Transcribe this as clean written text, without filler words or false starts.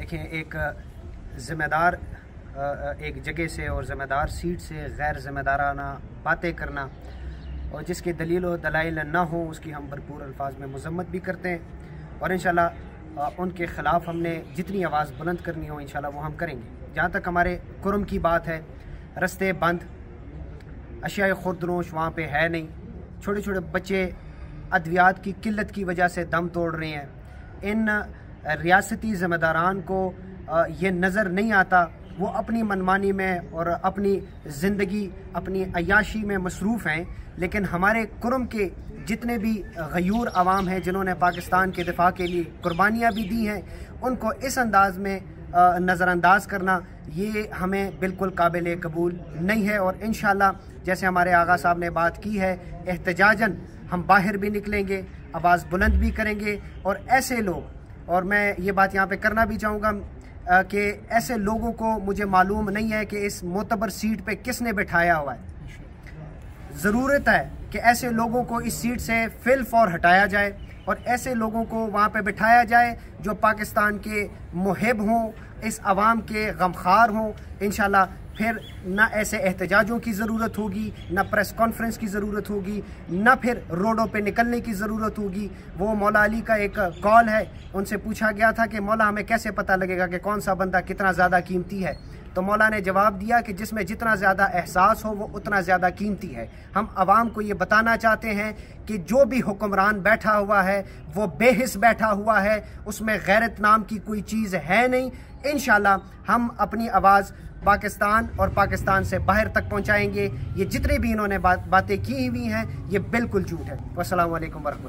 देखिए, एक ज़िम्मेदार एक जगह से और ज़िम्मेदार सीट से गैर ज़िम्मेदाराना बातें करना और जिसके दलील व दलाइल ना हो उसकी हम भरपूर अल्फाज में मज़म्मत भी करते हैं और इंशाल्लाह उनके ख़िलाफ़ हमने जितनी आवाज़ बुलंद करनी हो इंशाल्लाह वो हम करेंगे। जहाँ तक हमारे कुर्म की बात है, रस्ते बंद, अशिया खुर्दनोश वहाँ पे है नहीं, छोटे छोटे बच्चे अद्वियात की किल्लत की वजह से दम तोड़ रहे हैं। इन रियासती ज़िम्मेदारान को ये नज़र नहीं आता, वो अपनी मनमानी में और अपनी ज़िंदगी अपनी अय्याशी में मसरूफ़ हैं, लेकिन हमारे कुर्म के जितने भी गयूर अवाम हैं जिन्होंने पाकिस्तान के दिफा के लिए कुर्बानियाँ भी दी हैं, उनको इस अंदाज़ में नज़रअंदाज करना ये हमें बिल्कुल काबिल कबूल नहीं है। और इंशाअल्लाह जैसे हमारे आगा साहब ने बात की है, एहतजाजन हम बाहर भी निकलेंगे, आवाज़ बुलंद भी करेंगे और ऐसे लोग, और मैं ये बात यहाँ पे करना भी चाहूँगा कि ऐसे लोगों को मुझे मालूम नहीं है कि इस मोतबर सीट पे किसने बिठाया हुआ है। ज़रूरत है कि ऐसे लोगों को इस सीट से फिल फौर हटाया जाए और ऐसे लोगों को वहाँ पे बिठाया जाए जो पाकिस्तान के मुहिब हों, इस आवाम के गमखार हों। इंशाल्लाह फिर ना ऐसे एहतजाजों की ज़रूरत होगी, ना प्रेस कॉन्फ्रेंस की ज़रूरत होगी, ना फिर रोडों पे निकलने की ज़रूरत होगी। वो मौला अली का एक कॉल है, उनसे पूछा गया था कि मौला हमें कैसे पता लगेगा कि कौन सा बंदा कितना ज़्यादा कीमती है, तो मौला ने जवाब दिया कि जिसमें जितना ज़्यादा एहसास हो वो उतना ज़्यादा कीमती है। हम आवाम को ये बताना चाहते हैं कि जो भी हुक्मरान बैठा हुआ है वो बेहिस बैठा हुआ है, उसमें गैरत नाम की कोई चीज़ है नहीं। इंशाल्लाह हम अपनी आवाज़ पाकिस्तान और पाकिस्तान से बाहर तक पहुंचाएंगे। ये जितने भी इन्होंने बातें की हुई हैं ये बिल्कुल झूठ है। अस्सलाम वालेकुम वरहमतुल्लाह।